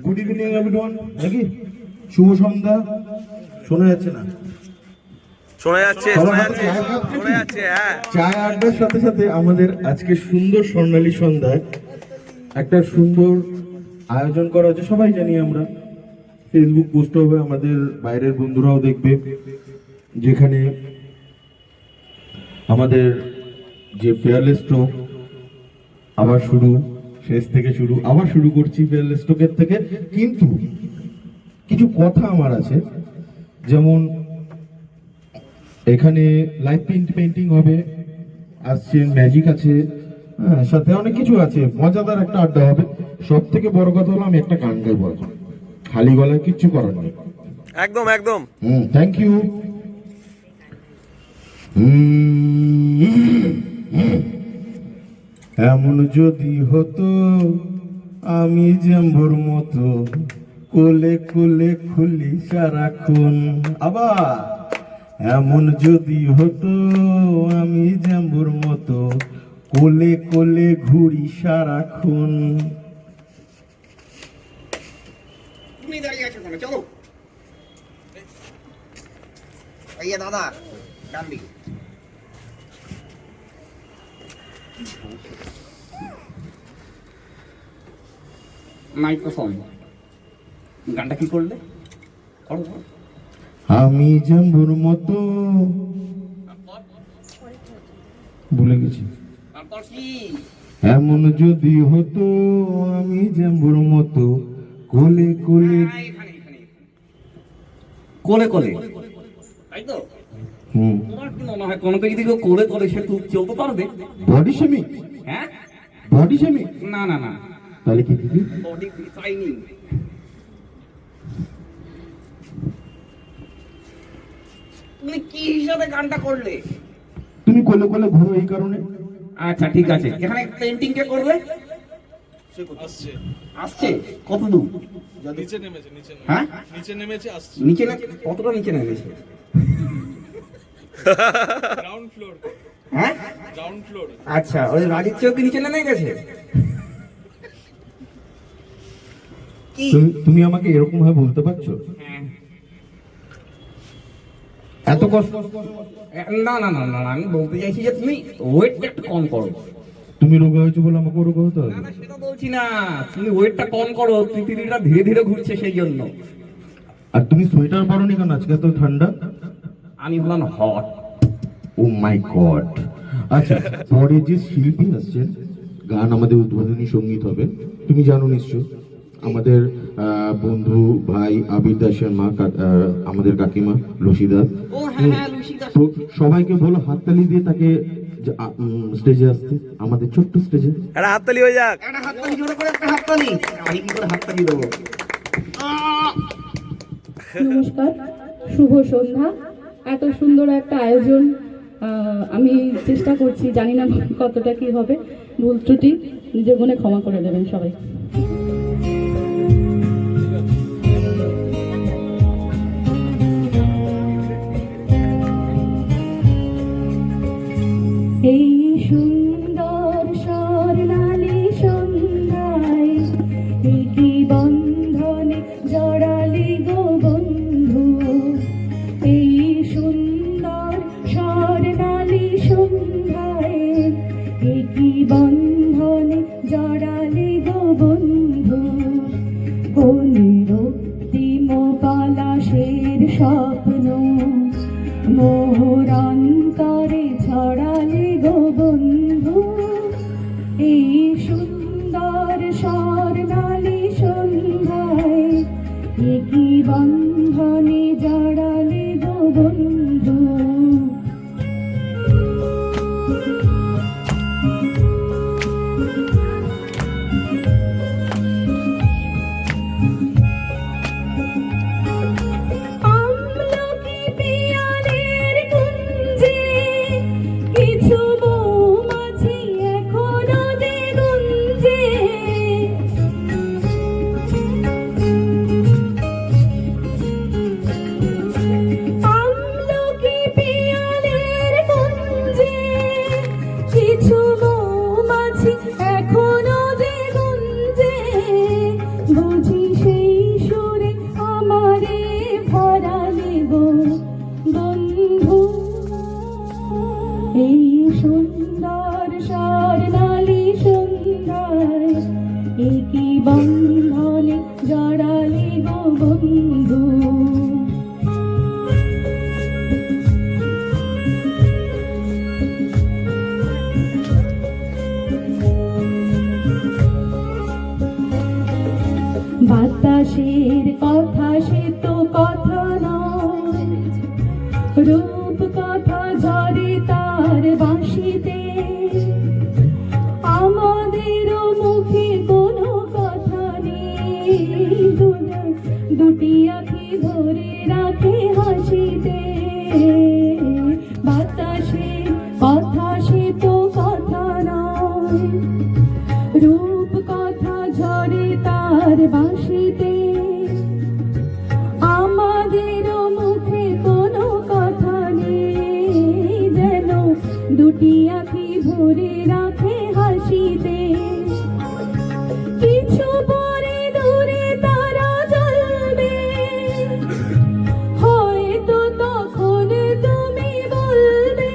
Good evening everyone. নাকি শুভ সন্ধ্যা? শোনা যাচ্ছে না? শোনা যাচ্ছে হ্যাঁ। চায় আড্ডার সাথে সাথে আমাদের আজকে সুন্দর স্বর্ণালী সন্ধ্যায় একটা সুন্দর আয়োজন করা হচ্ছে। সবাই জানি আমরা, ফেসবুক পোস্ট হবে, আমাদের বাইরের বন্ধুরাও দেখবে, যেখানে আমাদের যে ফেয়ারলেস স্ট্রোক আবার শুরু, শেষ থেকে শুরু, আবার শুরু করছি ফেয়ারলেস স্ট্রোকের থেকে। কিন্তু কিছু কথা আমার আছে, যেমন এখানে লাইভ পেন্টিং হবে, আসছে ম্যাজিক আছে, হ্যাঁ, সাথে অনেক কিছু আছে, মজাদার একটা আড্ডা হবে। সব থেকে বড় কথা হলো আমি একটা গান গাইবো এখন, খালি গলায় কিচ্ছু করার নেই। একদম একদম। Thank you. এমন যদি হতো আমি জেম্বুর মতো কোলে কোলে খুলি সারাক্ষণ। আবার এমন যদি হতো আমি জেম্বুর মতো কোলে কোলে ঘুরি সারাক্ষণ। তুমি দাঁড়িয়ে আছো কেন? চলো আইয়া দাদা ডান্ডি। মাইক্রোফোন, গানটা কি করলে? আমি জেম্বুর মতো, ভুলে গেছি। এমন যদি হতো আমি জেম্বুর মতো কোলে কোলে কোলে কোলে, তাই তো? তোমার কি মনে হয় কোনো যদি কেউ কোলে কোলে সে খুব চলতে পারবে? Body shaming? হ্যাঁ, বডি শেমিং? না না না, তাহলে কি কি? Body designing. তুমি কি হিসাবে গানটা করলে? তুমি কোলে কোলে ঘুরো এই কারণে। আচ্ছা ঠিক আছে, এখানে পেইন্টিং কে করবে? আসছে কত দূর? নিচে নেমেছে, হ্যাঁ নিচে নেমেছে, আসছে। নিচে না, কতটা নিচে নেমেছে? Ground floor. হ্যাঁ গ্রাউন্ড ফ্লোর। আচ্ছা, ওই রাজীব চেয়েও কি নিচে নেমে গেছে? কি তুমি আমাকে এরকম ভাবে বলতে পারছো? এত কষ্ট? না না না না, আমি বলতে চাইছি যে তুমি ওয়েটটা একটু কম করো। তুমি রোগা হয়েছো বলে আমাকে রোগা হতে হবে? না না, সেটা বলছি না, তুমি ওয়েটটা কম করো, পৃথিবীটা ধীরে ধীরে ঘুরছে সেই জন্য। আর তুমি সোয়েটার পরোনি কেন? আজকে তো ঠান্ডা। আমি হলাম হট। ও মাই গড। আচ্ছা, পরে যে শিল্পী আসছেন, গান আমাদের উদ্বোধনী সঙ্গীত হবে, তুমি জানো নিশ্চয়, আমাদের বন্ধু ভাই আবির দাসের মা, আমাদের কাকিমা লসিদা। ও হ্যাঁ, লুসিদা। তো সবাইকে বলো হাততালি দিয়ে তাকে স্টেজে আসতে, আমাদের ছোট্ট স্টেজে। একটা হাততালি হয়ে যাক। একটা হাততালি, জোরে করে একটা হাততালি। আমি কি করে হাততালি দেবো? নমস্কার, শুভ সন্ধ্যা। এত সুন্দর একটা আয়োজন, আমি চেষ্টা করছি, জানি না কতটা কি হবে, ভুল ত্রুটি নিজের মনে ক্ষমা করে দেবেন সবাই। এই সুন্দর স্বর্ণালী সন্ধ্যায় কি বন্ধনে জড়ালি গো বন্ধু। এই সুন্দর স্বর্ণালী সন্ধ্যায় কি বন্ধনে জড়ালি গো বন্ধু। কোলের রক্তিম পলাশের স্বপ্ন মোর অন্তরে ছড়ালে গো বন্ধু। এই সুন্দর স্বর্ণালী সন্ধ্যায় কি বন্ধ বাতাসের কথা সে তো কথা নয়, রূপ কথা ঝরে তার বাঁশিতে, আমাদেরও মুখে কোনো কথা নেই, দুটি আঁখি ভরে রাখে হাসিতে। বাতাসের কথা সে তো কথা নয়, রূপ কথা ঝরে তার বাঁশিতে, আমাদেরও মুখে কোনো কথা নেই, যেন দুটি আঁখি ভরে রাখে হাসিতে। কিছু পরে দূরে তারা জ্বলবে, হয়তো তখন তুমি বলবে,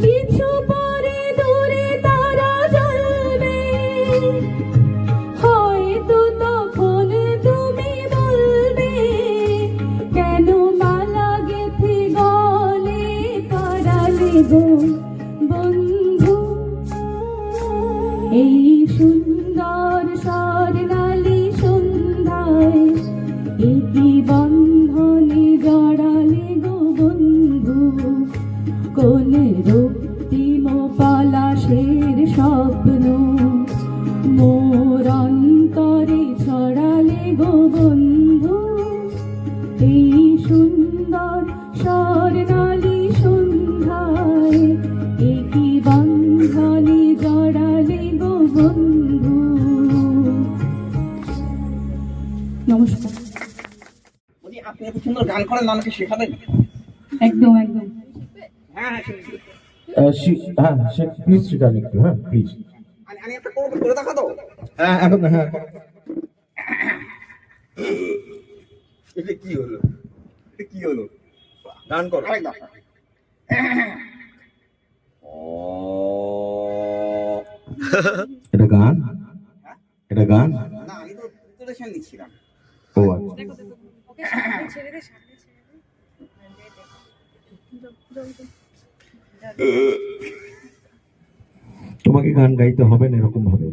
কিছু পরে দূরে তারা জ্বলবে, হয়তো তখন তুমি বলবে, কেন মালা গেথে গলে কারালে গো বন্ধু, এই সুন্দর স্বর্ণালী সন্ধ্যায় একই বন্ধনে জড়ালে গো বন্ধু, কোন রক্তিম পলাশের স্বপ্ন মোর অন্তরে ছড়ালে গো বন্ধু, এই সুন্দর স্বর্ণালী সন্ধ্যায় একই বন্ধনে জড়ালে গো বন্ধু। নমস্কার। বলছি আপনি এত সুন্দর গান করেন, আমাকে শেখাবেন? একদম একদম। হ্যাঁ হ্যাঁ শিখছি। হ্যাঁ প্লিজ শিখান একটু, হ্যাঁ প্লিজ। আমি একটা করে দেখা তো। হ্যাঁ এখন হ্যাঁ। এটা কি হলো? এটা কি হলো? গান করো। আরেকবার। এটা গান? এটা গান? না আমি তো প্রিপারেশন নিচ্ছিলাম। ও আচ্ছা। তোমাকে গান গাইতে হবে না এরকম ভাবে।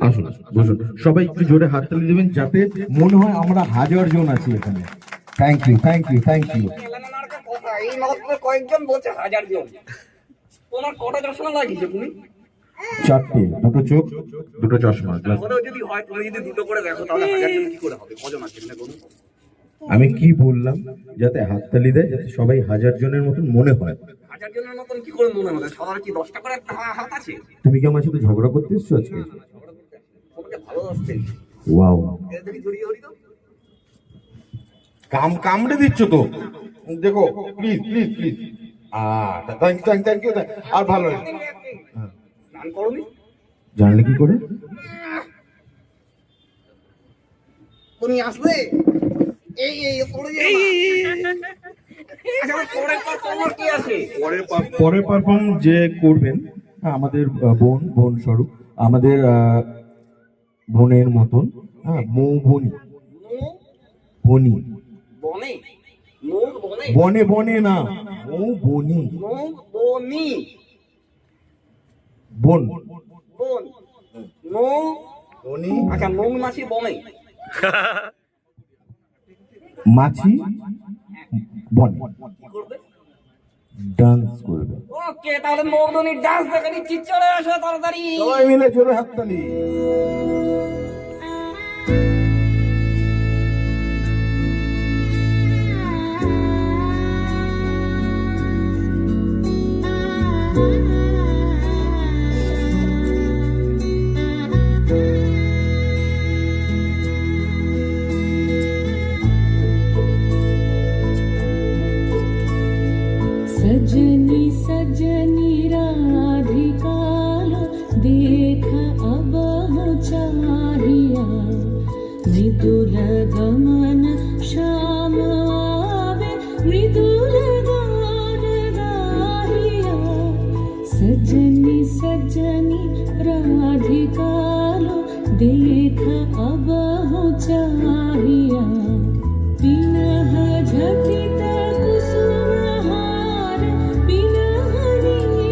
আসুন বসুন, সবাই একটু জোরে হাততালি দেবেন যাতে মনে হয় আমরা 1000 জন আছি এখানে। Thank you thank you thank you. এই মহত্বে কয়েকজন বলছে 1000 জন। তোমার কটা চশমা লাগিয়েছো তুমি? 4টে, দুটো চোখ, দুটো চশমা। ওটাও যদি হয়, তুমি যদি দুটো করে দেখো তাহলে 1000 জন কি করে হবে? কজন আছে এটা বলুন? আমি কি বললাম? যাতে হাততালি দেয়, যাতে সবাই 1000 জনের মতন মনে হয়। 1000 জনের মতন কি করে মনে হবে? সবার কি 10টা করে একটা হাত আছে? তুমি কি আমার সাথে ঝগড়া করতে এসছো আজকে? তোমাকে ভালোবাসতেন। ওয়াও, এটা দেখি জড়িয়ে ধরি তো। কামড়ে দিচ্ছ তো। দেখো please please please. Thank you. আর ভালো হয়েছে। গান করোনি? জানলে কি করে? তুমি আসবে? এই পড়ে যাবে। আচ্ছা পরের পারফর্মার কি আছে? পরের পারফর্ম যে করবেন আমাদের বোন স্বরূপ, আমাদের বোনের মতন, হ্যাঁ বনি বনি বনে মুখ বনে বনে বনে না, বনি মুখ বনি বোন বন মুখ বনি। আচ্ছা মুখ মাছি বনে মাছি বনে কি করবে? ডান্স করবে। ওকে তাহলে মৌদনি ডান্স দেখে নিচ্ছি, চলে আসো তাড়াতাড়ি। সবাই মিলে জোরে হাততালি। सजनी सजनी राधिका लो देख अब हो चाहिया, मृदुल गमन श्याम आवे मृदुल गान गाहिया, सजनी सजनी राधिका लो देख अब हो चाहिया, पिनह झटित कुसुमहार पिनहरिया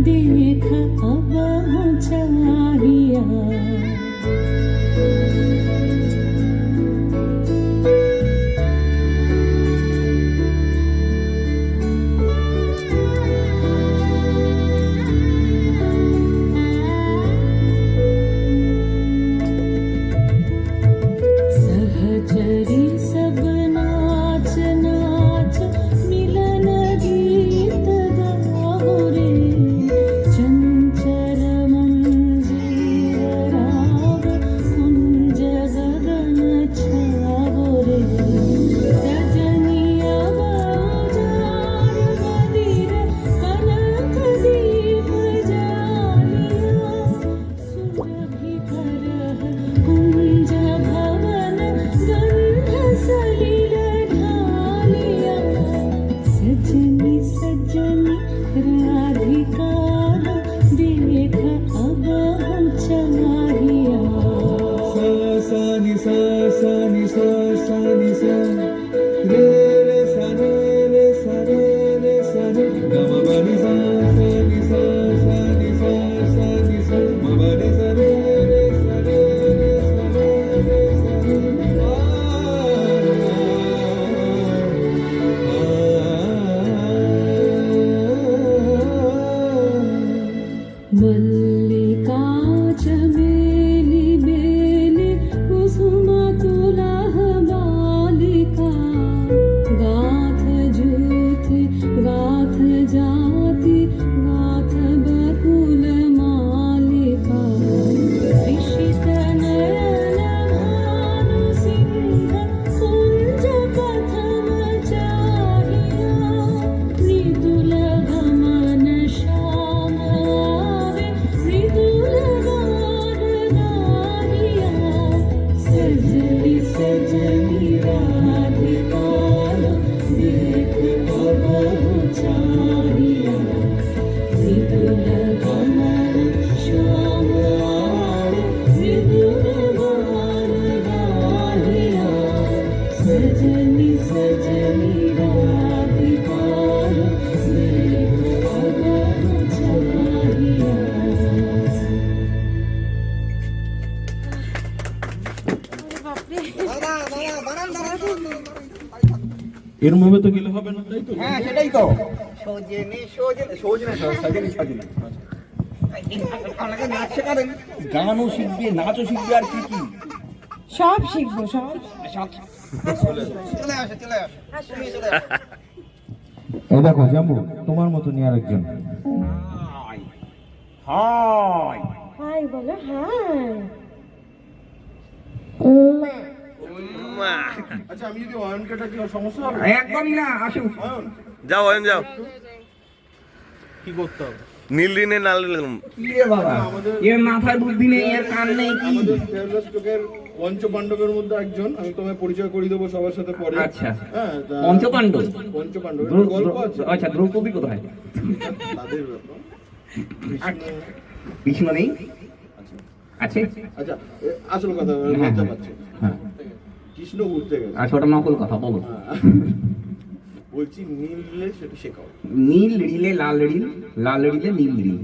देख अब चाहिया सहचरी सब नाच नाच मिलन गीत गाओ रे चंचल मंजीर राग कुंज गगन छाओ रे सजनिया बाजार बदिर कनक दीप जालिया सुरभि करह कुंज भवन गंध सलिल ढालिया सजनी सजनी राधिका देख अब हम चाहिया सा नि सा सा नि सा सा नि सा रे रे सा रे रे सा रे रे सा रे ग म ब नि सा सा नि सा सा नि सा सा नि सा म ब नि सा रे रे सा रे रे सा रे रे सा रे मल्लिका चमेली बेली कुसुम तुलह बालिका गाथ जूथि गाथ जाति गाथ बकुल मालिका ऋषित नयन भानु सिंह कुंज प्रथम चाहिया मृदुल गमन श्याम आवे मृदुल गान गाहिया सजनी सजनी राधिका देख अब चाहिया मृदुल गमन श्याम आवे मृदुल गान गाहिया सजनी सजनी राधिका देख अब चाहिया এর মধ্যে তো গেলে হবে না, তাই তো? হ্যাঁ সেটাই তো সজনে সজনে সজনে সজনে সজনে আপনাকে নাচ শেখাবেন, গানও শিখবে, নাচও শিখবে, আর কি কি সব শিখবো সব সব চলে আসে চলে আসে তুমি চলে আসো। এই দেখো জাম্বু, তোমার মতো নিয়ে আরেকজন। হাই হাই হাই বলো হাই মা। আচ্ছা, আমি যদি অয়ন কেটা কি সমস্যা হবে? একদমই না, আসুন অয়ন, যাও অয়ন যাও। কি করতে হবে? নীল ঋণে নাল কি রে বাবা, এর মাথায় বুদ্ধি নেই, এর কান নেই, কি আমাদের ফেরদৌস স্টোকের পঞ্চপাণ্ডবের মধ্যে একজন, আমি তোমায় পরিচয় করিয়ে দেবো সবার সাথে পরে। আচ্ছা। হ্যাঁ, পঞ্চপাণ্ডব? পঞ্চপাণ্ডব গল্প আছে। আচ্ছা, দ্রৌপদী কোথায়? তাদের ব্যাপার। কৃষ্ণ নেই? আছে? আচ্ছা, আসল কথা হ্যাঁ, লজ্জা হ্যাঁ। পাচ্ছে। হ্যাঁ। কৃষ্ণ ঘুরতে গেছে। আচ্ছা, ওটা নকল কথা, বলো। বলছি নীল রিলে সেটা শেখাও। নীল রিলে লাল রিল, লাল রিলে নীল রিল।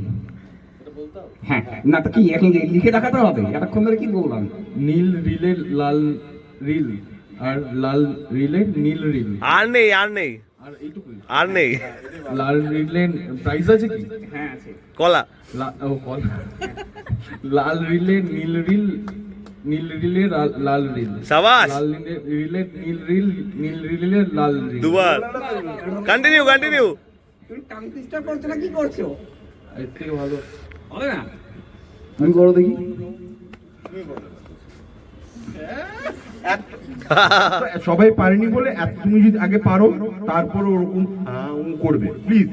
হ্যাঁ, না তো কি এখন লিখে দেখাতে হবে? এতক্ষণ ধরে কি বললাম? নীল রিলে লাল রিল, আর লাল রিলে নীল রিল, আর নেই আর নেই আর এইটুকুই। আর নেই। লাল রিলে প্রাইস আছে কি? হ্যাঁ আছে। কলা। লাল রিলে নীল রিল, নীল রিলে লাল রিল, সাবাস। লাল রিলে নীল রিল, নীল রিলে লাল রিল। দুবার। Continue continue. তুমি টাং ডিস্টার্ব করছো না কি করছো? এর থেকে ভালো হবে না? তুমি করো দেখি। সবাই পারেনি বলে তুমি যদি আগে পারো, তারপর ওরকম করবে, প্লিজ।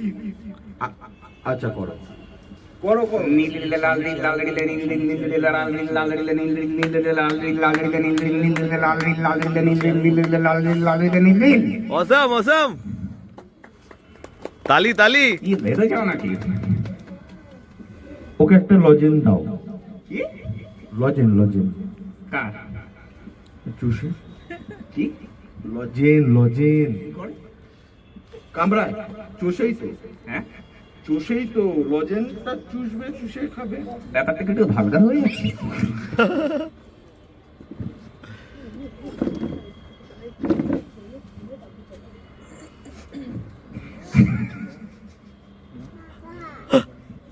আচ্ছা, করো করো করো। নীল রিলে লাল রিল, লাল রিলে নীল রিল, নীল রিলে লাল রিল, লাল রিলে নীল রিল, নীল রিলে লাল রিল, লাল রিলে নীল রিল, নীল রিলে লাল রিল, লাল রিলে নীল রিল, নীল রিলে লাল রিল, লাল রিলে নীল রিল। অসম অসম। তালি তালি। কি ভেবে যাও নাকি? ওকে একটা লজেন দাও। কি লজেন লজেন কার? চুষে। কি লজেন লজেন কামড়ায়, চুষেই তো। হ্যাঁ, চষেই তো লজেন্সটা চুষবে, চুষে খাবে। ব্যাপারটা কিন্তু ভালগার হয়ে যাচ্ছে।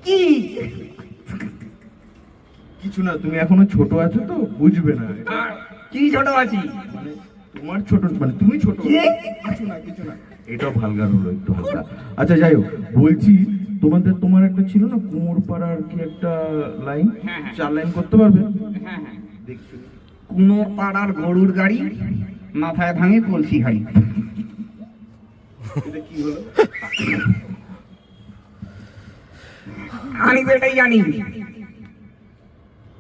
কি কিছু না, তুমি এখনো ছোট আছো তো, বুঝবে না। কি ছোট আছি? মানে তোমার ছোট, মানে তুমি ছোট। কি? কিছু না, কিছু না, এটাও ভালগার হলো, একটু হালকা। আচ্ছা যাই হোক, বলছি তোমার একটা ছিল না কুমোর পাড়ার কি একটা লাইন, 4 লাইন করতে পারবে? হ্যাঁ হ্যাঁ, দেখছি। কোনো পাড়ার গরুর গাড়ি, মাথায় ভাঙে কলসি হাড়ি। এটা কি হলো? আমি তো এটাই জানি।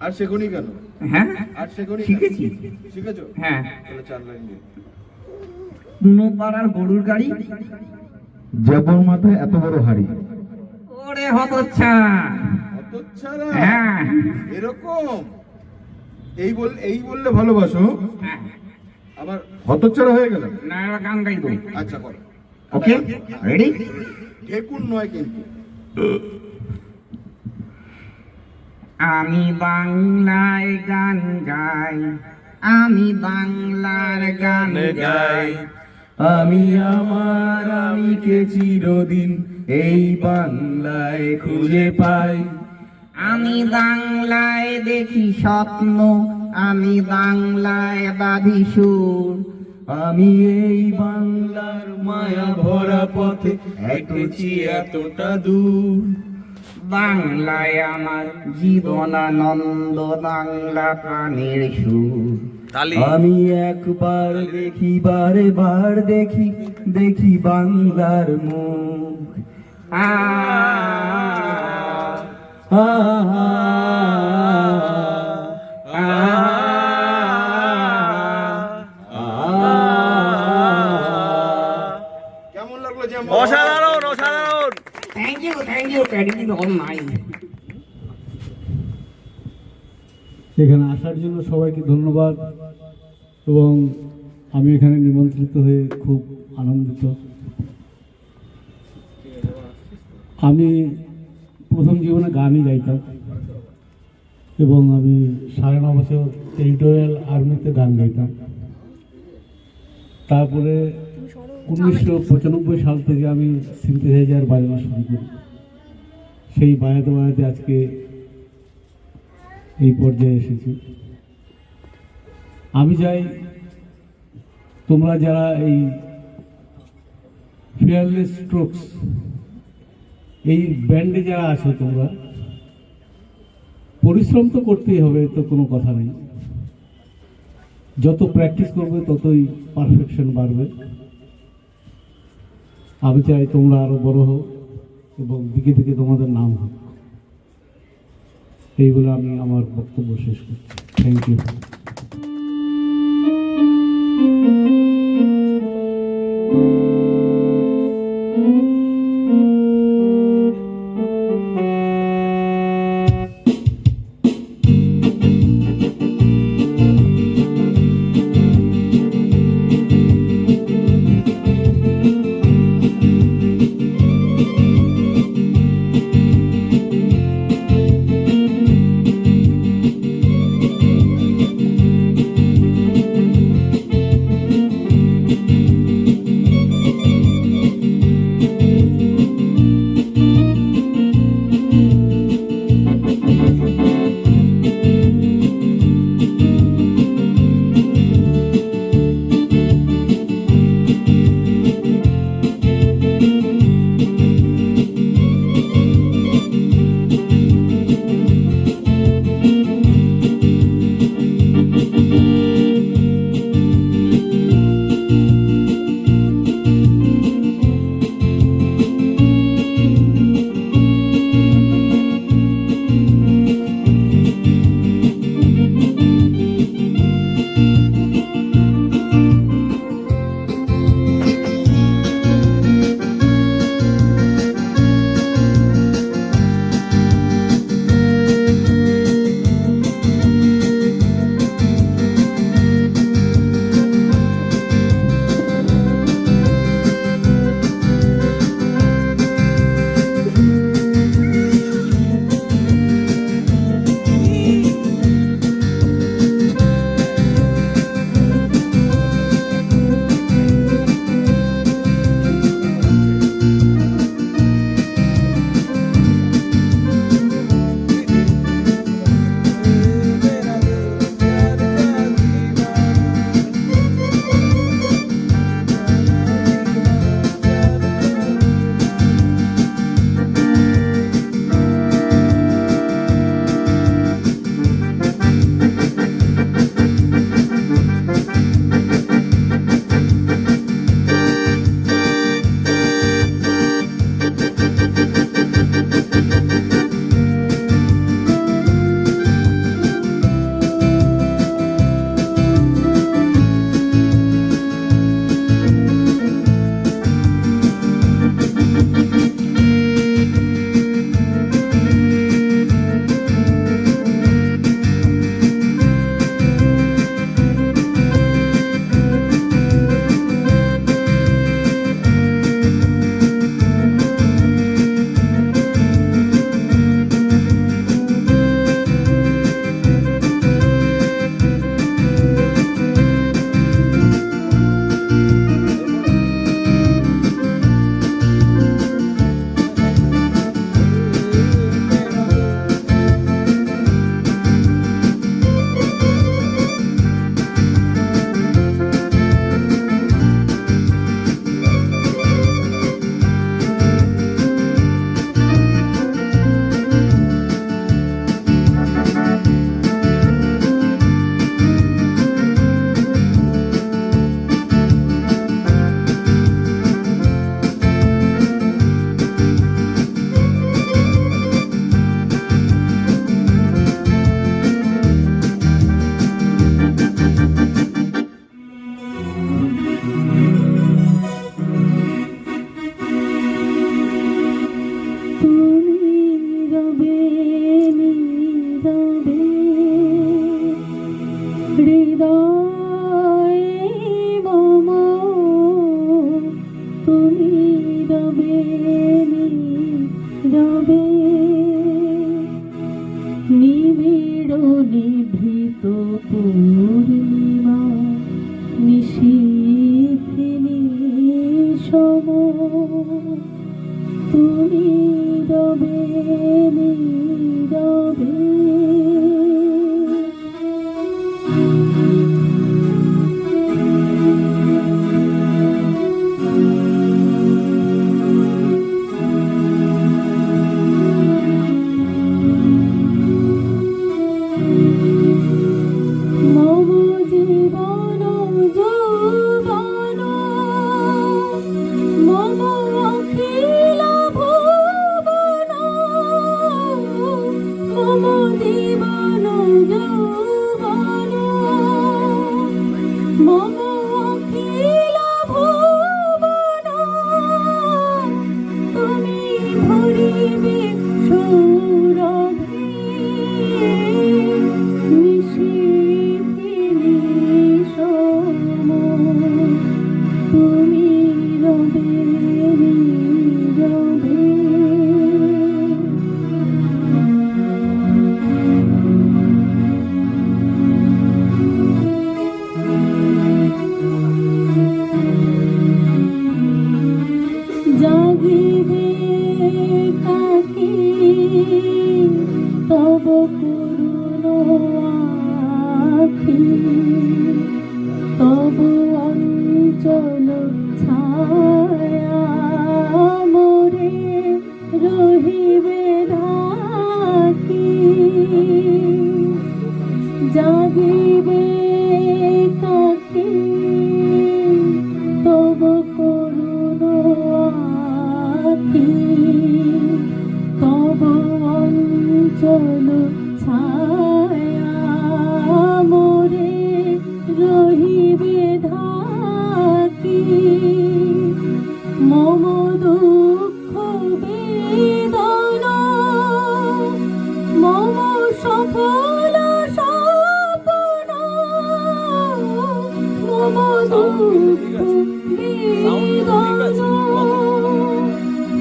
আর শেখনি কেন? হ্যাঁ আর শেখনি? শিখেছি। শিখেছো? হ্যাঁ। তাহলে 4 লাইন দিয়ে। কোনো পাড়ার গরুর গাড়ি, জবর মাথায় এত বড় হাড়ি। ওরে হতচ্ছা। হতচ্ছাড়া? হ্যাঁ এরকম এই বললে ভালোবাসো, হ্যাঁ, আবার হতচ্ছাড়া হয়ে গেল। না এবার গান গাইবো। আচ্ছা করো। Okay ready? ঢেকুন নয় কিন্তু। আমি বাংলায় গান গাই, আমি বাংলার গান গাই, আমি আমার আমিকে চিরদিন এই বাংলায় খুঁজে পাই। আমি বাংলায় দেখি স্বপ্ন, আমি বাংলায় বাঁধি সুর, আমি এই বাংলার মায়া ভরা পথে হেঁটেছি এতটা দূর। বাংলায় আমার জীবনানন্দ, বাংলা প্রাণের সুর। তালি। আমি একবার দেখি, বারে বার দেখি, দেখি বাংলার মুখ। আ আ কেমন লাগলো যে অসাধারণ, অসাধারণ। Thank you, credit all mind. এখানে আসার জন্য সবাইকে ধন্যবাদ, এবং আমি এখানে নিমন্ত্রিত হয়ে খুব আনন্দিত। আমি প্রথম জীবনে গানই গাইতাম, এবং আমি 9.5 বছর টেরিটোরিয়াল আর্মিতে গান গাইতাম। তারপরে 1995 সাল থেকে আমি সিনথেসাইজার বাজানো শুরু করি। সেই বাজাতে বাজাতে আজকে এই পর্যায়ে এসেছি। আমি চাই তোমরা যারা এই ফিয়ারলেস স্ট্রোকস এই ব্যান্ডে যারা আছো, তোমরা পরিশ্রম তো করতেই হবে, তো কোনো কথা নেই। যত প্র্যাকটিস করবে ততই পারফেকশন বাড়বে। আমি চাই তোমরা আরো বড় হও এবং দিকে দিকে তোমাদের নাম হোক। এই বলে আমি আমার বক্তব্য শেষ করছি। Thank you. নীরবে নিবিড় নিভৃত পূর্ণিমা নিশীথিনী সম তুমি রবে নীরবে মম জীবন যৌবন মম অখিল ভুবন মম জীবন যৌবন মম অখিল ভুবন তুমি ভরিবে সৌরভে নিশীথিনী সম তুমি রবে নীরবে জাগিবে কাকে তব করুণ আখি তব অঞ্চল ছায়া মোরে রহিবে ঢাকি জাগিবে কাকে তব করুণ আখি তব অঞ্চল ছায়া মোরে রহিবে ঢাকি মম দুঃখ বেদনা মম সফল স্বপ্ন মম দুঃখ বেদনা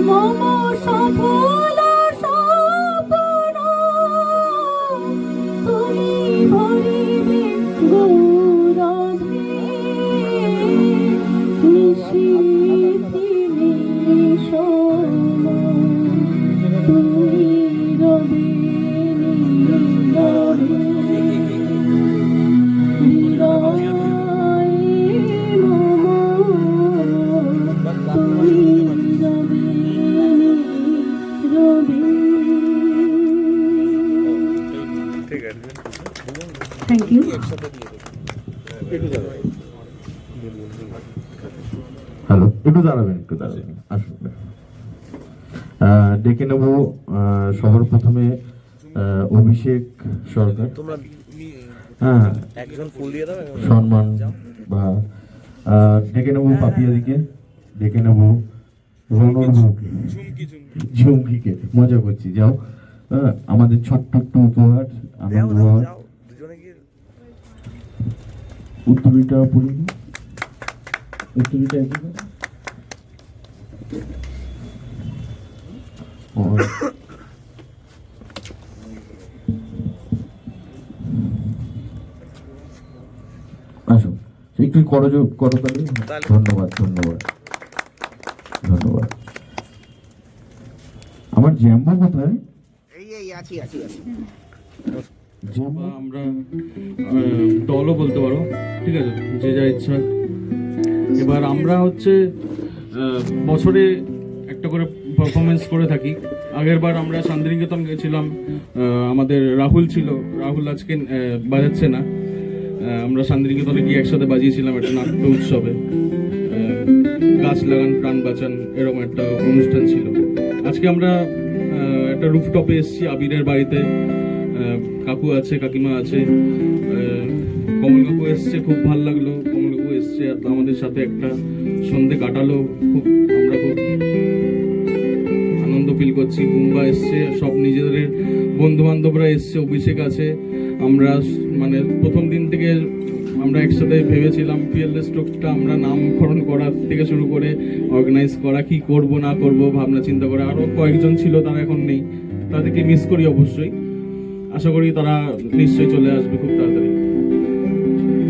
মম সফল স্বপ্ন তুমি ভরিবে গৌরবে নিশীথিনী সম তুমি রবে নীরবে হৃদয়ে মম তুমি রবে নীরবে ঠিক আছে থ্যাংক ইউ হ্যালো, একটু দাঁড়াবেন আসুন। ডেকে নেব সবার প্রথমে অভিষেক সরকার। হ্যাঁ, একজন ফুল দিয়ে দাও সম্মান বা ডেকে নেব পাপিয়াদিকে, ডেকে নেব রনর বউকে, ঝুমকিকে। মজা করছি, যাও। আমাদের ছোট্ট একটু উপহার, আনন্দ উপহার। দুজনে কি উত্তরীটা পড়ি, উত্তরীটা একই আসো, একটু করতালি। ধন্যবাদ ধন্যবাদ ধন্যবাদ। আমার জ্যাম্বো কোথায়? এই আছি আছি আছি জ্যাম্বো আমরা দলও বলতে পারো, ঠিক আছে, যে যা ইচ্ছা। এবার আমরা হচ্ছে বছরে একটা করে পারফরমেন্স করে থাকি। আগের বার আমরা শান্তিনিকেতন গেছিলাম, আমাদের রাহুল ছিল, রাহুল আজকে বাজাচ্ছে না। আমরা শান্তিনিকেতনে গিয়ে একসাথে বাজিয়েছিলাম একটা নাট্য উৎসবে, গাছ লাগান প্রাণ বাঁচান, এরকম একটা অনুষ্ঠান ছিল। আজকে আমরা একটা রুফটপে এসেছি আবিরের বাড়িতে। কাকু আছে, কাকিমা আছে, কমল কাকু এসছে, খুব ভালো লাগলো। কমল কাকু এসছে আমাদের সাথে একটা সন্ধে কাটালো, আমরা খুব আনন্দ ফিল করছি। বুম্বা এসছে, সব নিজেদের বন্ধু বান্ধবরা এসছে, অভিষেক আছে। আমরা মানে প্রথম দিন থেকে আমরা একসাথে ভেবেছিলাম পিএলএস স্ট্রোকটা আমরা নামকরণ করা থেকে শুরু করে অর্গানাইজ করা, কি করব না করব ভাবনা চিন্তা করে। আরও কয়েকজন ছিল, তারা এখন নেই, তাদেরকে মিস করি অবশ্যই। আশা করি তারা নিশ্চয়ই চলে আসবে খুব তাড়াতাড়ি।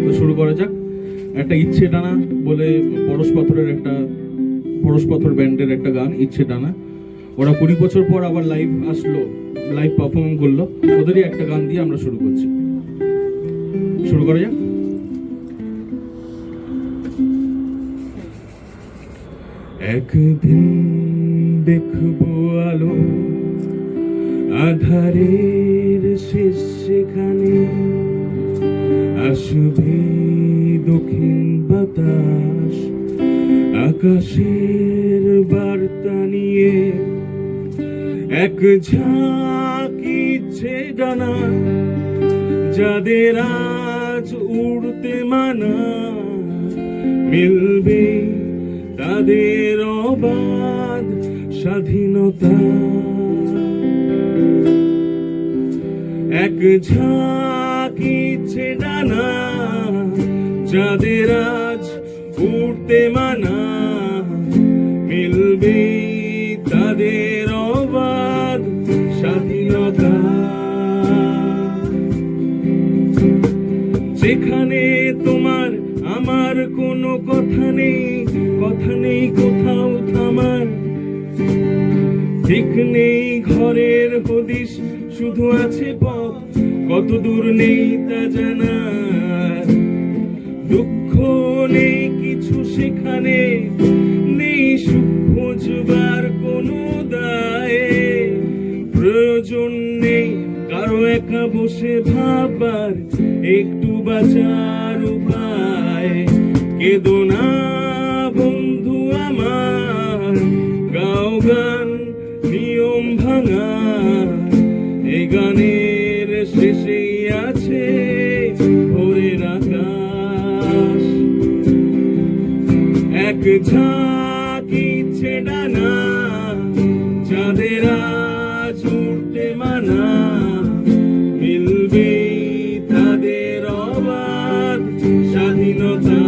তো শুরু করা যাক। একটা ইচ্ছে টানা বলে পরশ পাথর ব্যান্ডের একটা গান, ইচ্ছে টানা। ওরা 20 বছর পর আবার লাইভ আসলো, লাইভ পারফর্ম করলো, ওদেরই একটা গান দিয়ে আমরা শুরু করছি। শুরু করা যাক। একদিন দেখবো আলো আধারের শেষ সেখানে, আসবে দক্ষিণ বাতাস আকাশের বার্তা নিয়ে, এক ঝাঁক ইচ্ছে ডানা যাদের আজ উড়তে মানা, মিলবে তাদের অবাধ স্বাধীনতা। এক ঝাঁক ইচ্ছে ডানা যাদের আজ উড়তে মানা, মিলবে তাদের অবাধ স্বাধীনতা। যেখানে তোমার আমার কোনো কথা নেই কোথাও থামার, ঠিক নেই ঘরের হদিশ, শুধু আছে পথ, কত দূর নেই তা জানার। দুঃখ নেই কিছু সেখানে, নেই সুখ খোঁজবার কোনো দায়ে, প্রয়োজন নেই কারো একা বসে ভাববার, একটু বাঁচার উপায়। কেঁদো না বন্ধু আমার, গাও গান নিয়ম ভাঙা, এই গানের শেষেই আছে ভোরের আকাশ। এক ঝাঁক ইচ্ছে ডানা যাদের আজ উড়তে মানা, মিলবে তাদের অবাধ স্বাধীনতা।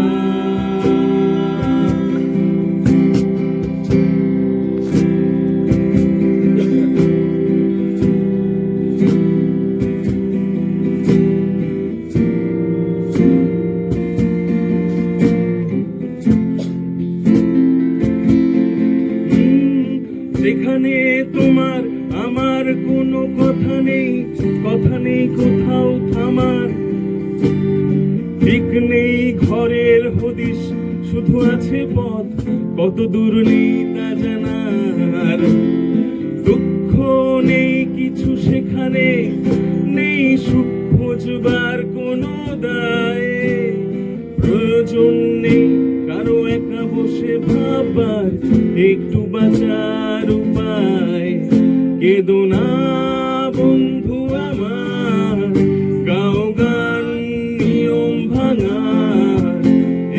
যেখানে তোমার আমার কোনো কথা নেই কোথাও থামার, ঠিক নেই ঘরের হদিশ, শুধু আছে পথ, কত দূর নেই তা জানার। দুঃখ নেই কিছু সেখানে, নেই সুখ খোঁজবার কোনো দায়ে, প্রয়োজন নেই কারো একা বসে ভাববার, একটু বাঁচার উপায়। কেঁদো না বন্ধু আমার, গাও গান নিয়ম ভাঙা,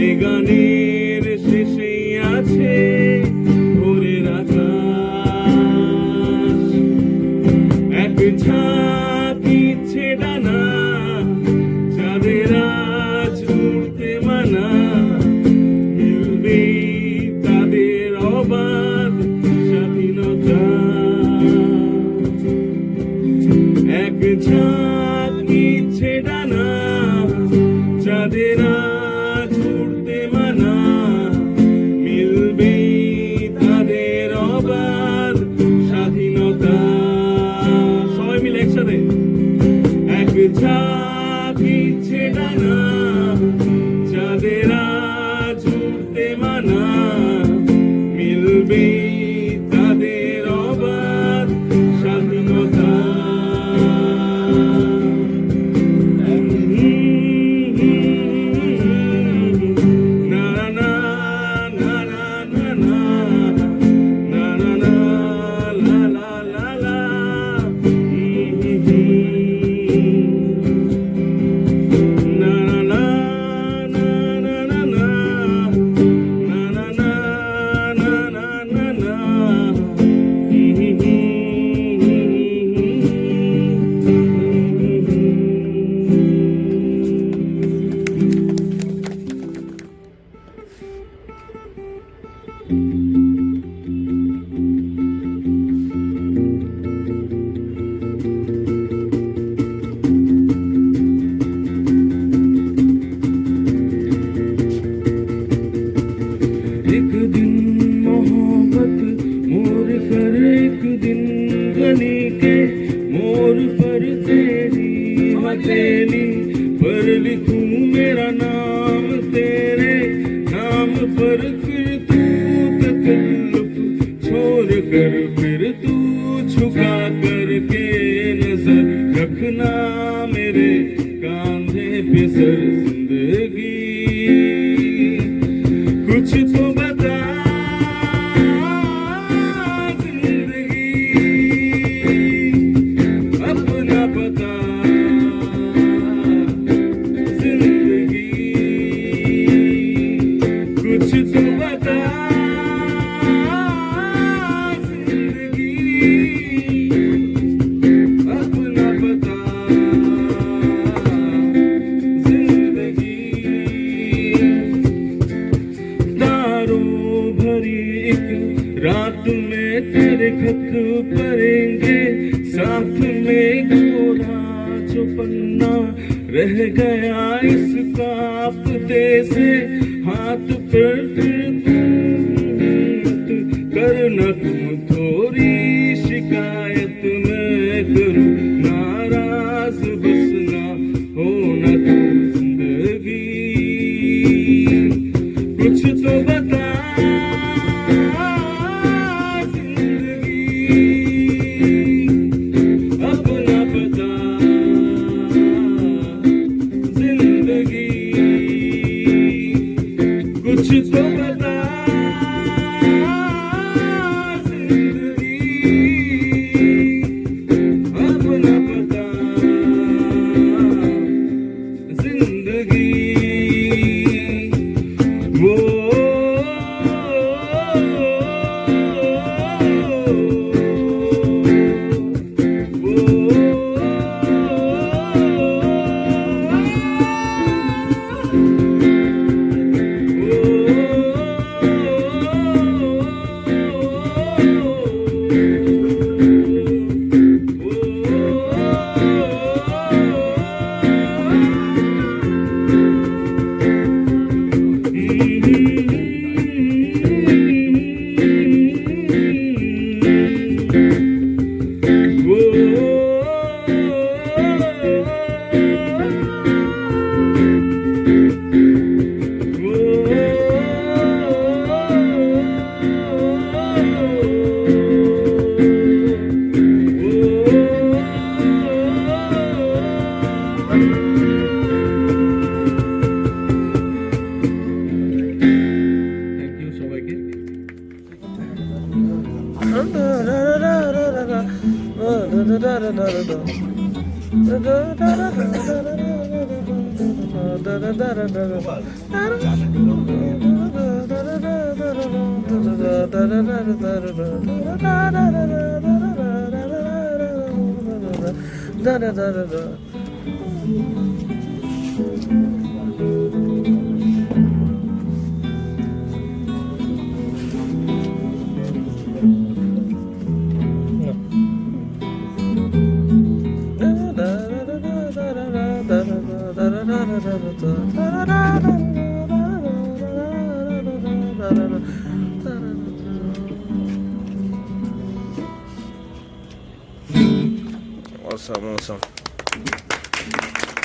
এ গানের শেষেই আছে ভোরের আকাশ। এক ঝাঁক ইচ্ছে ডানা যাদের আজ উড়তে মানা, মিলবে তাদের অবাধ স্বাধীনতা। এক ঝাঁক ইচ্ছে ডানা যাদের আজ উড়তে মানা, মিলবে তাদের অবাধ স্বাধীনতা। সবাই মিলে একসাথে। এক ঝাঁক ইচ্ছে ডানা যাদের আজ উড়তে মানা, মিলবে তাদের অবাধ স্বাধীনতা। না না না না না না না না না লা লা লা লা। Na na के मोर पर तेरी हथेली पर लिखूं मेरा नाम तेरे नाम पर, फिर तू तकल्लुफ छोड़ कर फिर तू झुका करके नजर रखना मेरे कांधे पे सर। जिंदगी कुछ तो बता जिंदगी अपना बता जिंदगी कुछ तो बता जिंदगी अपना बता जिंदगी। तारों भरी एक रात में तेरे खत पढ़ेंगे, साथ में गोरा जो पन्ना रह गया इस कांपते से हाथ पर, फिर करना तुम थोड़ी शिकायत मैं करूं नाराज बस ना होना तू जिंदगी कुछ तो बता जिंदगी अपना बता जिंदगी कुछ तो बता जिंदगी अपना बता जिंदगी। वो থ্যাংক ইউ সবাইকে।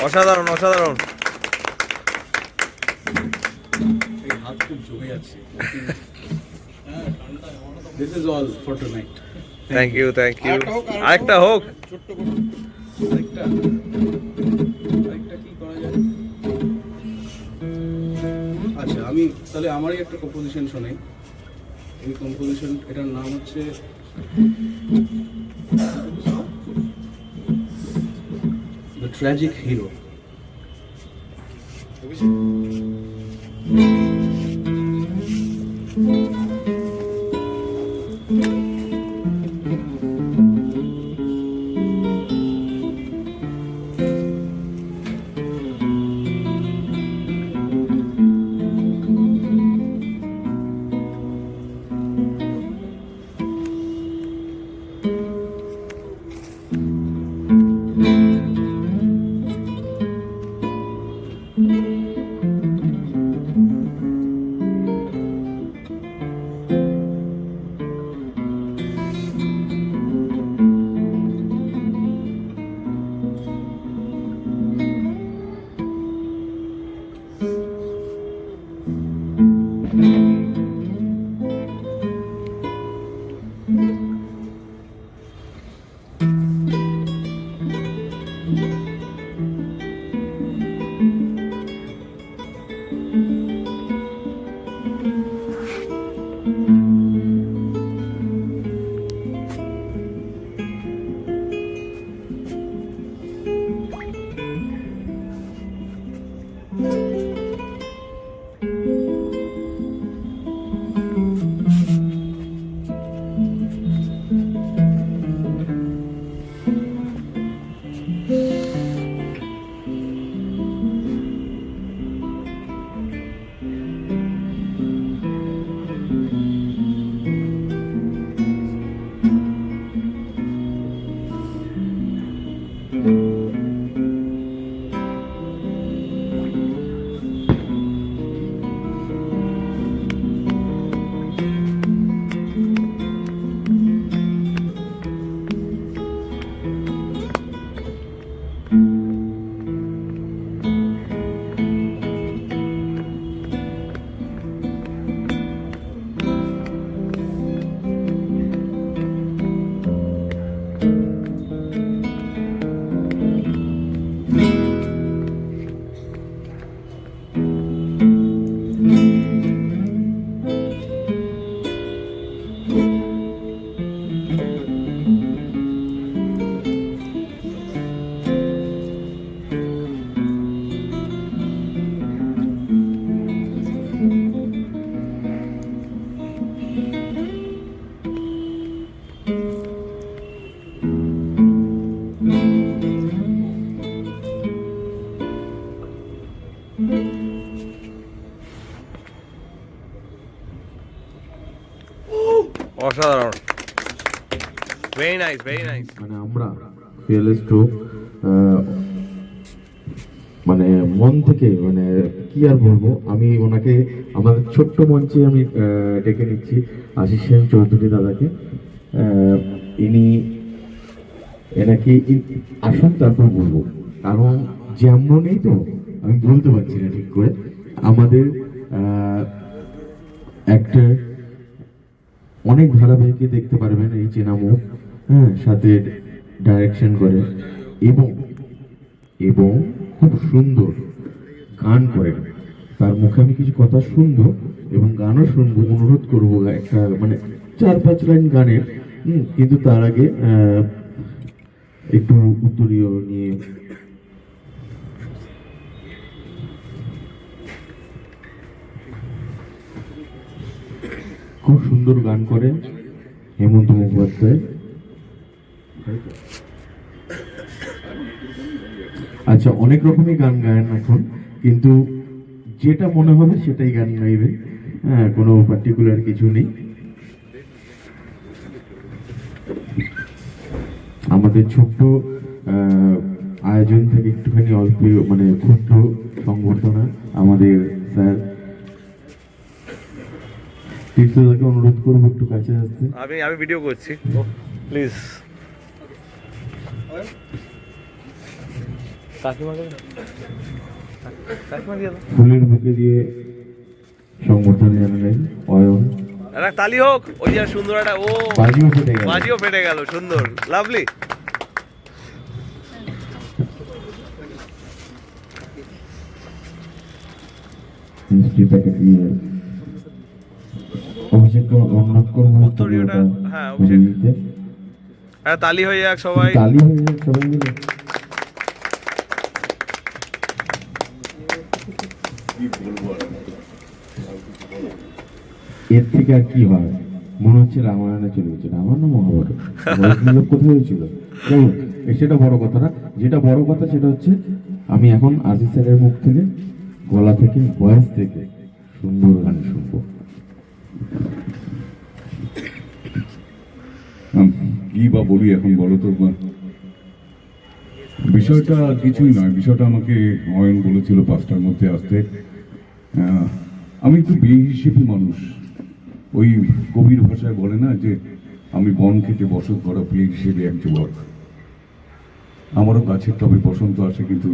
অসাধারণ অসাধারণ। হাত খুব জমে যাচ্ছে। This is all for tonight. Thank you thank you. আরেকটা হোক। ছোট্ট করে আরেকটা কি করা যায়? আচ্ছা আমি তাহলে আমারই একটা কম্পোজিশন শোনাই। এই কম্পোজিশন এটার নাম হচ্ছে The Tragic Hero. Nice, very nice. মানে আমরা ফিয়ারলেস গ্রুপ মানে মন থেকে মানে কি আর বলবো, আমি ওনাকে আমাদের ছোট্ট মঞ্চে আমি ডেকে নিচ্ছি আশিস সেন চৌধুরী দাদাকে। এনাকে আসুন, তারপর বলবো, কারণ যেমনই তো আমি বলতে পারছি না ঠিক করে। আমাদের অ্যাক্টর অনেক ধারাবাহিকে দেখতে পারবেন এই চেনা মুখ, হ্যাঁ, সাথে ডাইরেকশন করে এবং এবং খুব সুন্দর গান করেন। তার মুখে আমি কিছু কথা শুনবো এবং গানও শুনবো, অনুরোধ করবো একটা মানে 4-5 লাইন গানের। কিন্তু তার আগে একটু উত্তরীয় নিয়ে খুব সুন্দর গান করে হেমন্ত মুখোপাধ্যায়। আচ্ছা, অনেক রকমই গান গায়েন এখন, কিন্তু যেটা মনে হবে সেটাই গান গাইবে, হ্যাঁ, কোনো পার্টিকুলার কিছু নেই। আমাদের ছোট্ট আয়োজন থেকে একটুখানি অল্প মানে ক্ষুদ্র সংবর্ধনা আমাদের স্যার তীর্থদাকে অনুরোধ করবো একটু কাছে আসতে। আমি ভিডিও করছি, প্লিজ। ফুলের বুকে দিয়ে সংবর্ধনা জানালেন অয়ন। একটা তালি হোক, ওই যে সুন্দর একটা ও বাজিও ফেটে গেল, সুন্দর, লাভলি। মিষ্টি প্যাকেট দিয়ে অভিষেককে অনুরোধ করবো উত্তরীয়টা, হ্যাঁ, অভিষেক। হ্যাঁ, তালি হয়ে যাক সবাই, তালি হয়ে যাক সবাই মিলে। এর থেকে আর কি হয়, মনে হচ্ছে রামায়ণে চলে গেছে, রামায়ণ না মহাভারত, কোথায় হয়েছিল। সেটা বড় কথা না, যেটা বড় কথা সেটা হচ্ছে আমি এখন আজিজ স্যারের মুখ থেকে, গলা থেকে, ভয়েস থেকে সুন্দর গান শুনবো। কি বা বলি এখন, বলো তো। বিষয়টা কিছুই নয়, বিষয়টা আমাকে অয়ন বলেছিল 5টার মধ্যে আসতে। আমি একটু বেহিসেবি মানুষ, ওই কবির ভাষায় বলে না যে আমি বন খেতে বসত করা বেহিসেবি এক যুবক। আমারও গাছের টবে বসন্ত আসে, কিন্তু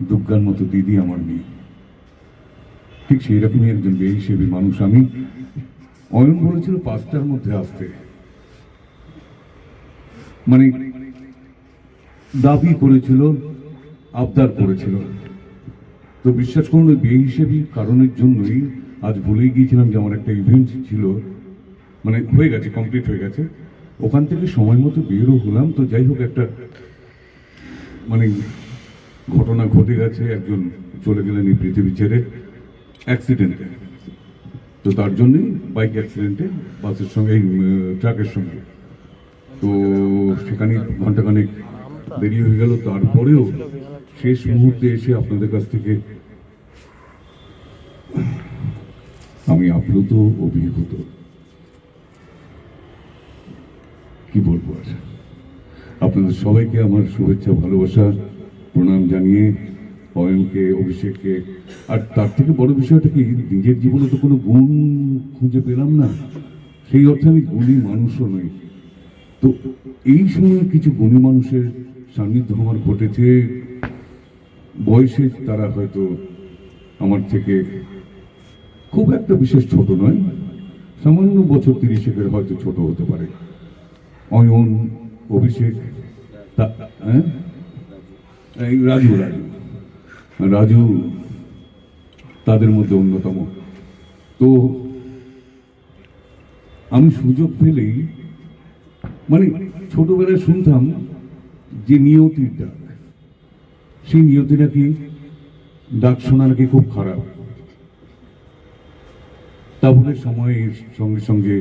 দুর্গার মতো দিদি আমার নেই। ঠিক সেই রকমই একজন বেহিসেবি মানুষ আমি। অয়ন বলেছিল 5টার মধ্যে আসতে, মানে দাবি করেছিল, আবদার করেছিল। তো বিশ্বাস করুন, ওই বেহিসেবি কারণের জন্যই আজ ভুলেই গিয়েছিলাম যে আমার একটা ইভেন্ট ছিল, মানে হয়ে গেছে, কমপ্লিট হয়ে গেছে। ওখান থেকে সময় মতো বেরও হলাম। তো যাই হোক, একটা মানে ঘটনা ঘটে গেছে, একজন চলে গেলেন এই পৃথিবী ছেড়ে অ্যাক্সিডেন্টে। তো তার জন্যই বাইক অ্যাক্সিডেন্টে বাসের সঙ্গে, এই ট্রাকের সঙ্গে। তো সেখানে ঘন্টাখানেক দেরি হয়ে গেল। তারপরেও শেষ মুহূর্তে এসে আপনাদের কাছ থেকে আমি আপ্লুত, অভিভূত, কি বলবো আর। আপনাদের সবাইকে আমার শুভেচ্ছা, ভালোবাসা, প্রণাম জানিয়ে অয়নকে, অভিষেককে, আর তার থেকে বড় বিষয়টা কি, নিজের জীবনে তো কোনো গুণ খুঁজে পেলাম না, সেই অর্থে আমি গুণী মানুষও নই। তো এই সময় কিছু গুণী মানুষের সান্নিধ্য আমার ঘটেছে। বয়সে তারা হয়তো আমার থেকে খুব একটা বিশেষ ছোট নয়, সামান্য বছর 30-এর হয়তো ছোট হতে পারে। অয়ন, অভিষেক, রাজু রাজু রাজু তাদের মধ্যে অন্যতম। তো আমি সুযোগ পেলেই, মানে ছোটবেলায় শুনতাম যে নিয়তির ডাক, সেই নিয়তিটা কি, ডাক শোনা নাকি খুব খারাপ। তাহলে সময়ের সঙ্গে সঙ্গে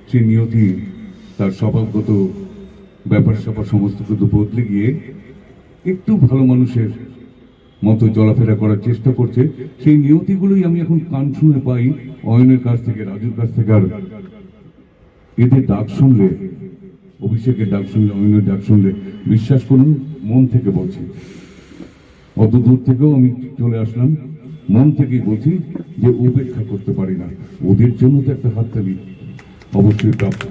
সেই নিয়তি তার স্বভাবগত ব্যাপার স্যাপার সমস্ত কিছু বদলে গিয়ে একটু ভালো মানুষের মতো চলাফেরা করার চেষ্টা করছে। সেই নিয়তিগুলোই আমি এখন কান শুনে পাই অয়নের কাছ থেকে, রাজুর কাছ থেকে। আর এদের ডাক শুনলে অভিষেকের ডাক শুনলে, অমিনের ডাক শুনলে বিশ্বাস করুন মন থেকে বলছি, অত দূর থেকেও আমি চলে আসলাম, মন থেকেই বলছি যে উপেক্ষা করতে পারি না। ওদের জন্য তো একটা হাততালি অবশ্যই প্রাপ্ত।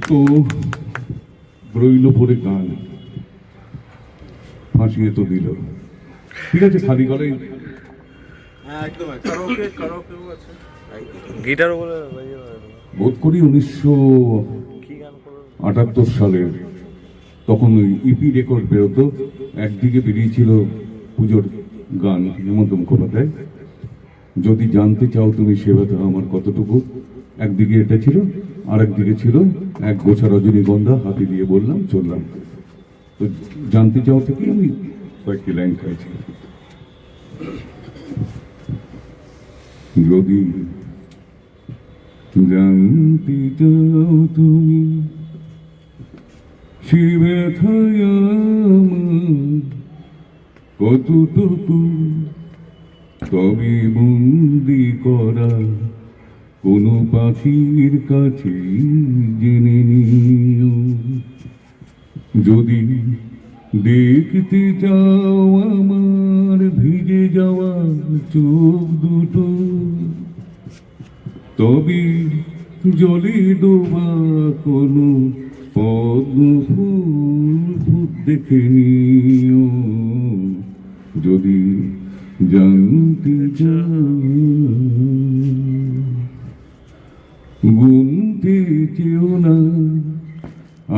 তো রইল পরে গান, ফাঁসিয়ে তো দিল। ঠিক আছে, খালি গলায় গিটারও বলে বোধ করি 1978 সালের তখন ওই ইপি রেকর্ড বেরোতো, একদিকে বেরিয়েছিল পুজোর গান হেমন্ত মুখোপাধ্যায়, যদি জানতে চাও তুমি সেবাতে আমার কতটুকু, একদিকে এটা ছিল, আর একদিকে ছিল এক গোছা রজনীগন্ধা হাতি দিয়ে বললাম চললাম। তো জানতে চাও থেকে আমি কয়েকটি লাইন খাইছি। যদি জানতে চাও তুমি সে ব্যথায় আমার কতটুকু, তবে বন্দি করা কোনো পাখির কাছে জেনে নিও। যদি দেখতে চাও আমার ভিজে যাওয়া চোখ দুটো, তবে জলে ডোবা কোনো পদ্ম ফুল দেখে নিও। যদি জানতে চাও গুনতে চেও না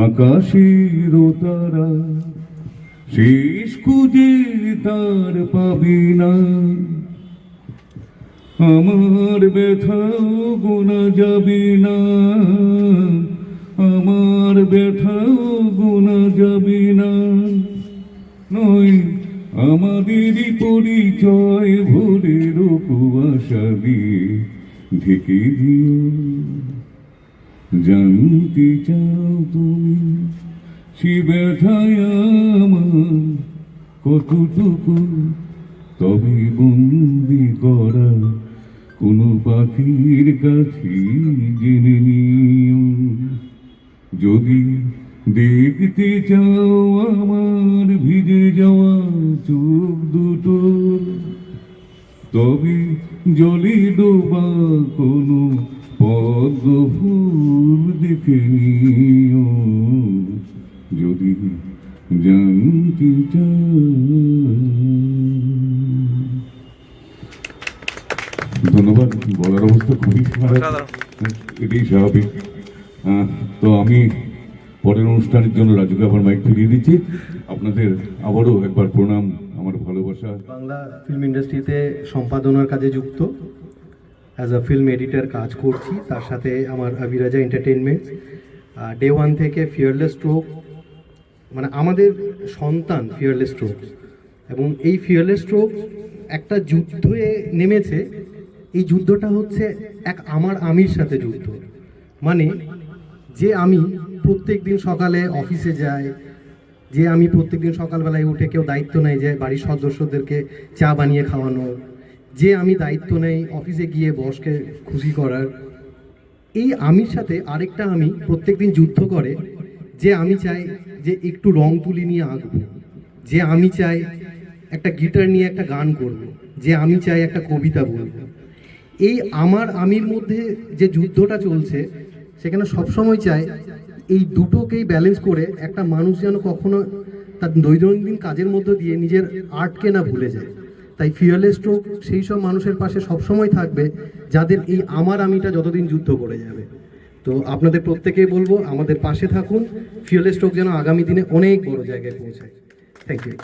আকাশের তারা, শেষ খুঁজে তার পাবে না। আমার ব্যথাও গোনা যাবে না, আমার ব্যথাও গোনা যাবে না। নয় আমাদেরই পরিচয় ভোরের কুয়াশা দিয়ে ঢেকে দিও। জানতে চাও তুমি সে ব্যথায় আমার কতটুকু, তবে বন্দি করা কোনো পাখির কাছে জেনে নিও। যদি দেখতে চাও আমার ভিজে যাওয়া চোখ দুটো, তবে জলে ডোবা কোনো পদ্ম ফুল দেখে নিও। যদি জানতে চাও। ধন্যবাদ। বলার অবস্থা খুবই খারাপ, এটাই স্বাভাবিক। তো আমি পরের অনুষ্ঠানের জন্য রাজুকে আবার মাইক ফিরিয়ে দিচ্ছি। আপনাদের আবারও একবার প্রণাম, আমার ভালোবাসা। বাংলা ফিল্ম ইন্ডাস্ট্রিতে সম্পাদনার কাজে যুক্ত, অ্যাজ আ ফিল্ম এডিটর কাজ করছি। তার সাথে আমার অভিরাজা এন্টারটেনমেন্ট ডে ওয়ান থেকে ফিয়ারলেস স্ট্রোক, মানে আমাদের সন্তান ফিয়ারলেস স্ট্রোক, এবং এই ফিয়ারলেস স্ট্রোক একটা যুদ্ধে নেমেছে। এই যুদ্ধটা হচ্ছে এক আমির সাথে যুদ্ধ। মানে যে আমি প্রত্যেক দিন সকালে অফিসে যাই, যে আমি প্রত্যেক দিন সকালবেলায় উঠে কেউ দায়িত্ব নেয় যে বাড়ির সদস্যদেরকে চা বানিয়ে খাওয়ানো, যে আমি দায়িত্ব নেই অফিসে গিয়ে বসকে খুশি করার, এই আমির সাথে আরেকটা আমি প্রত্যেকদিন যুদ্ধ করে। যে আমি চাই যে একটু রং তুলি নিয়ে আঁকবো, যে আমি চাই একটা গিটার নিয়ে একটা গান করব, যে আমি চাই একটা কবিতা বলবো। এই আমির মধ্যে যে যুদ্ধটা চলছে, সেখানে সবসময় চাই এই দুটোকেই ব্যালেন্স করে একটা মানুষ যেন কখনো তার দৈনন্দিন কাজের মধ্য দিয়ে নিজের আর্টকে না ভুলে যায়। তাই ফিয়ারলেস স্ট্রোক সেই সব মানুষের পাশে সবসময় থাকবে যাদের এই আমিটা যতদিন যুদ্ধ করে যাবে। তো আপনাদের প্রত্যেকেই বলবো আমাদের পাশে থাকুন, ফিয়ারলেস স্ট্রোক যেন আগামী দিনে অনেক বড় জায়গায় পৌঁছায়। Thank you.